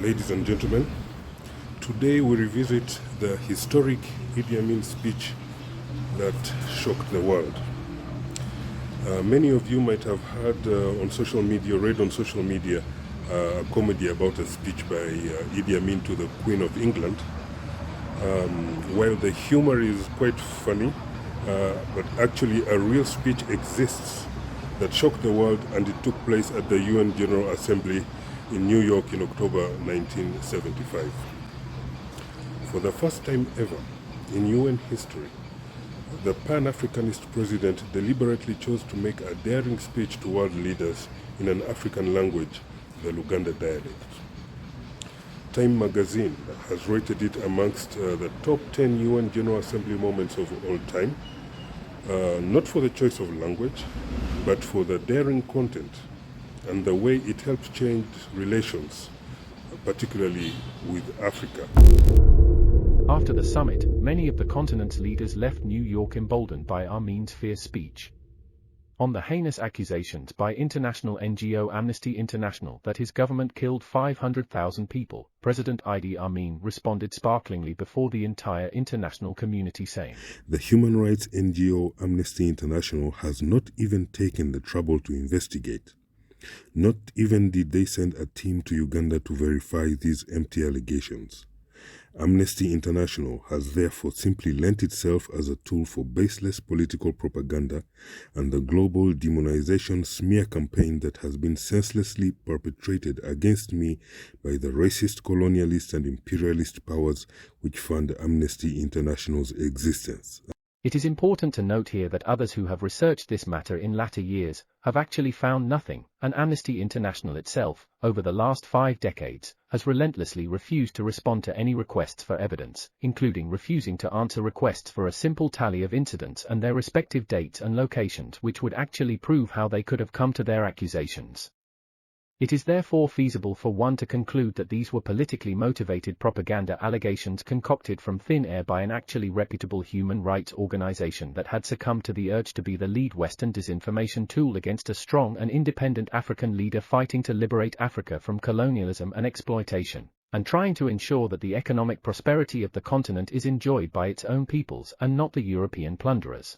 ladies and gentlemen. Today we revisit the historic Idi Amin speech that shocked the world. Many of you might have heard on social media, read on social media, a comedy about a speech by Idi Amin to the Queen of England. While the humor is quite funny, but actually a real speech exists that shocked the world, and it took place at the UN General Assembly in New York in October 1975. For the first time ever in UN history, the Pan-Africanist president deliberately chose to make a daring speech to world leaders in an African language, the Luganda dialect. Time magazine has rated it amongst the top 10 UN General Assembly moments of all time, not for the choice of language, but for the daring content and the way it helped change relations, particularly with Africa. After the summit, many of the continent's leaders left New York emboldened by Amin's fierce speech. On the heinous accusations by international NGO Amnesty International that his government killed 500,000 people, President Idi Amin responded sparklingly before the entire international community, saying, "The human rights NGO Amnesty International has not even taken the trouble to investigate. Not even did they send a team to Uganda to verify these empty allegations. Amnesty International has therefore simply lent itself as a tool for baseless political propaganda and the global demonization smear campaign that has been senselessly perpetrated against me by the racist colonialist and imperialist powers which fund Amnesty International's existence." It is important to note here that others who have researched this matter in latter years have actually found nothing, and Amnesty International itself, over the last 5 decades, has relentlessly refused to respond to any requests for evidence, including refusing to answer requests for a simple tally of incidents and their respective dates and locations which would actually prove how they could have come to their accusations. It is therefore feasible for one to conclude that these were politically motivated propaganda allegations concocted from thin air by an actually reputable human rights organization that had succumbed to the urge to be the lead Western disinformation tool against a strong and independent African leader fighting to liberate Africa from colonialism and exploitation, and trying to ensure that the economic prosperity of the continent is enjoyed by its own peoples and not the European plunderers.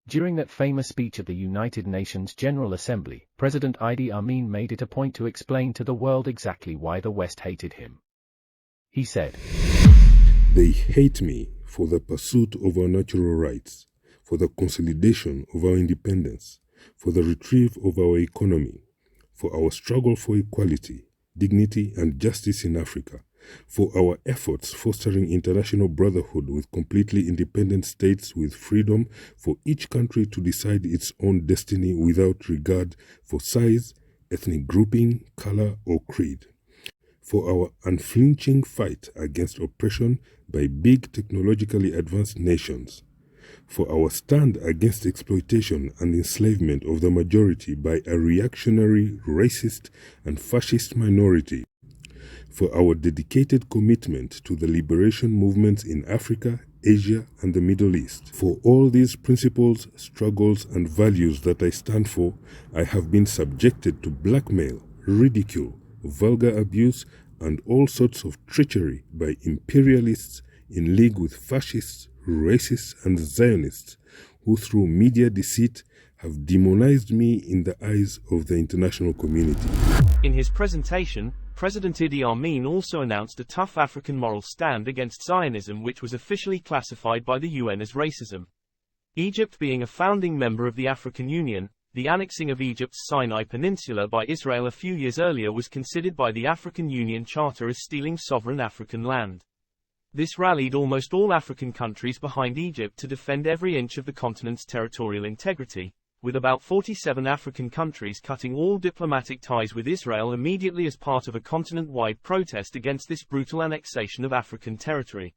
During that famous speech at the United Nations General Assembly, President Idi Amin made it a point to explain to the world exactly why the West hated him. He said, "They hate me for the pursuit of our natural rights, for the consolidation of our independence, for the retrieve of our economy, for our struggle for equality, dignity and justice in Africa, for our efforts fostering international brotherhood with completely independent states with freedom for each country to decide its own destiny without regard for size, ethnic grouping, color or creed, for our unflinching fight against oppression by big technologically advanced nations, for our stand against exploitation and enslavement of the majority by a reactionary, racist and fascist minority, for our dedicated commitment to the liberation movements in Africa, Asia and the Middle East. For all these principles, struggles and values that I stand for, I have been subjected to blackmail, ridicule, vulgar abuse and all sorts of treachery by imperialists in league with fascists, racists and Zionists, who through media deceit have demonized me in the eyes of the international community." In his presentation, President Idi Amin also announced a tough African moral stand against Zionism, which was officially classified by the UN as racism. Egypt being a founding member of the African Union, the annexing of Egypt's Sinai Peninsula by Israel a few years earlier was considered by the African Union Charter as stealing sovereign African land. This rallied almost all African countries behind Egypt to defend every inch of the continent's territorial integrity, with about 47 African countries cutting all diplomatic ties with Israel immediately as part of a continent-wide protest against this brutal annexation of African territory.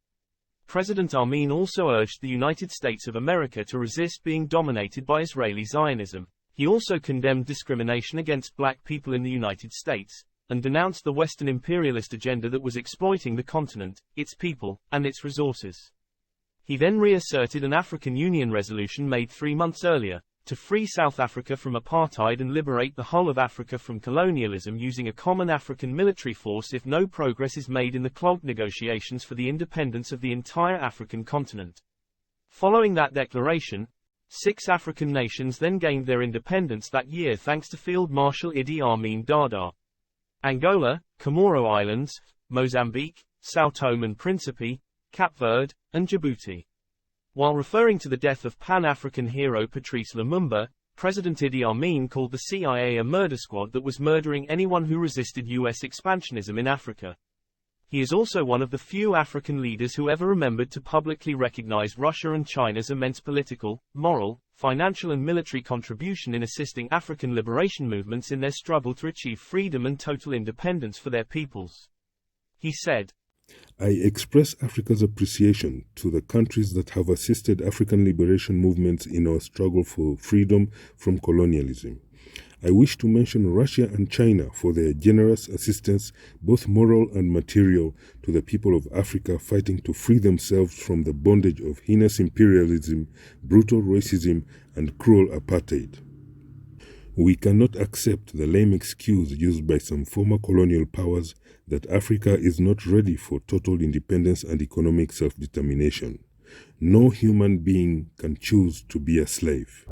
President Amin also urged the United States of America to resist being dominated by Israeli Zionism. He also condemned discrimination against black people in the United States, and denounced the Western imperialist agenda that was exploiting the continent, its people, and its resources. He then reasserted an African Union resolution made 3 months earlier, to free South Africa from apartheid and liberate the whole of Africa from colonialism using a common African military force if no progress is made in the clogged negotiations for the independence of the entire African continent. Following that declaration, 6 African nations then gained their independence that year thanks to Field Marshal Idi Amin Dada. Angola, Comoro Islands, Mozambique, São Tomé and Príncipe, Cape Verde, and Djibouti. While referring to the death of Pan-African hero Patrice Lumumba, President Idi Amin called the CIA a murder squad that was murdering anyone who resisted US expansionism in Africa. He is also one of the few African leaders who ever remembered to publicly recognize Russia and China's immense political, moral, financial and military contribution in assisting African liberation movements in their struggle to achieve freedom and total independence for their peoples. He said, I express Africa's appreciation to the countries that have assisted African liberation movements in our struggle for freedom from colonialism. I wish to mention Russia and China for their generous assistance, both moral and material, to the people of Africa fighting to free themselves from the bondage of heinous imperialism, brutal racism, and cruel apartheid. We cannot accept the lame excuse used by some former colonial powers that Africa is not ready for total independence and economic self-determination. No human being can choose to be a slave.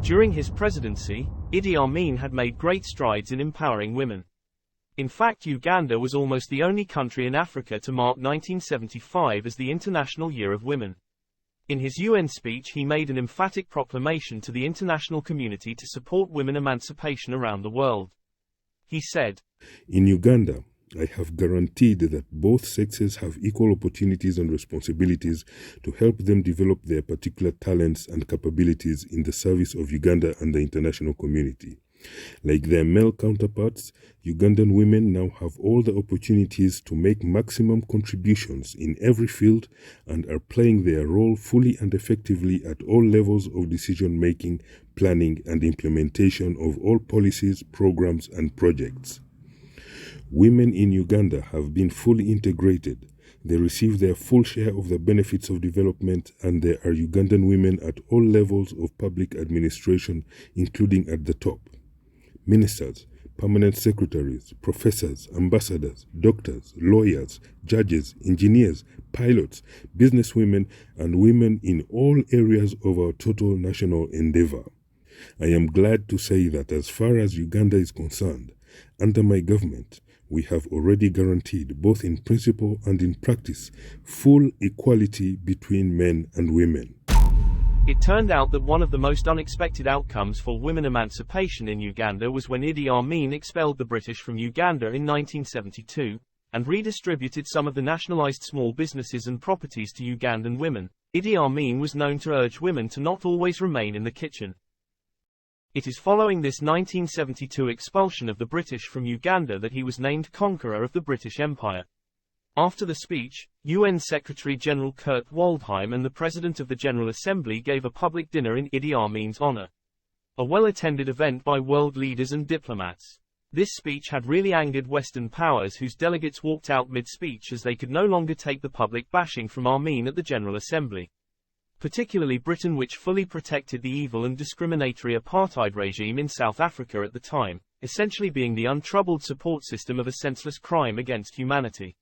During his presidency, Idi Amin had made great strides in empowering women. In fact, Uganda was almost the only country in Africa to mark 1975 as the International Year of Women. In his UN speech, he made an emphatic proclamation to the international community to support women emancipation around the world. He said, In Uganda, I have guaranteed that both sexes have equal opportunities and responsibilities to help them develop their particular talents and capabilities in the service of Uganda and the international community. Like their male counterparts, Ugandan women now have all the opportunities to make maximum contributions in every field and are playing their role fully and effectively at all levels of decision-making, planning, and implementation of all policies, programs, and projects. Women in Uganda have been fully integrated. They receive their full share of the benefits of development, and there are Ugandan women at all levels of public administration, including at the top. Ministers, permanent secretaries, professors, ambassadors, doctors, lawyers, judges, engineers, pilots, businesswomen, and women in all areas of our total national endeavor. I am glad to say that as far as Uganda is concerned, under my government, we have already guaranteed, both in principle and in practice, full equality between men and women. It turned out that one of the most unexpected outcomes for women emancipation in Uganda was when Idi Amin expelled the British from Uganda in 1972, and redistributed some of the nationalized small businesses and properties to Ugandan women. Idi Amin was known to urge women to not always remain in the kitchen. It is following this 1972 expulsion of the British from Uganda that he was named conqueror of the British Empire. After the speech, UN Secretary-General Kurt Waldheim and the President of the General Assembly gave a public dinner in Idi Amin's honor. A well-attended event by world leaders and diplomats. This speech had really angered Western powers, whose delegates walked out mid-speech as they could no longer take the public bashing from Amin at the General Assembly. Particularly Britain, which fully protected the evil and discriminatory apartheid regime in South Africa at the time, essentially being the untroubled support system of a senseless crime against humanity.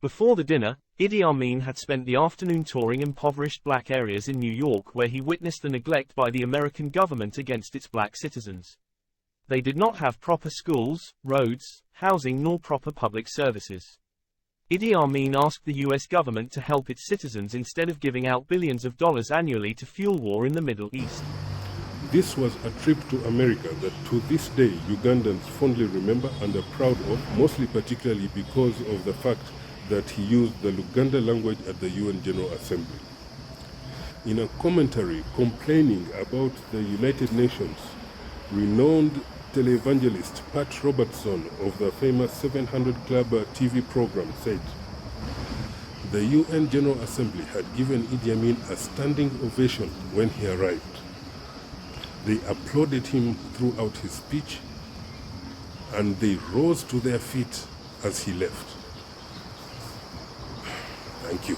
Before the dinner, Idi Amin had spent the afternoon touring impoverished black areas in New York, where he witnessed the neglect by the American government against its black citizens. They did not have proper schools, roads, housing, nor proper public services. Idi Amin asked the US government to help its citizens instead of giving out billions of dollars annually to fuel war in the Middle East. This was a trip to America that to this day Ugandans fondly remember and are proud of, mostly particularly because of the fact that he used the Luganda language at the UN General Assembly. In a commentary complaining about the United Nations, renowned televangelist Pat Robertson of the famous 700 Club TV program said, the UN General Assembly had given Idi Amin a standing ovation when he arrived. They applauded him throughout his speech, and they rose to their feet as he left. Thank you.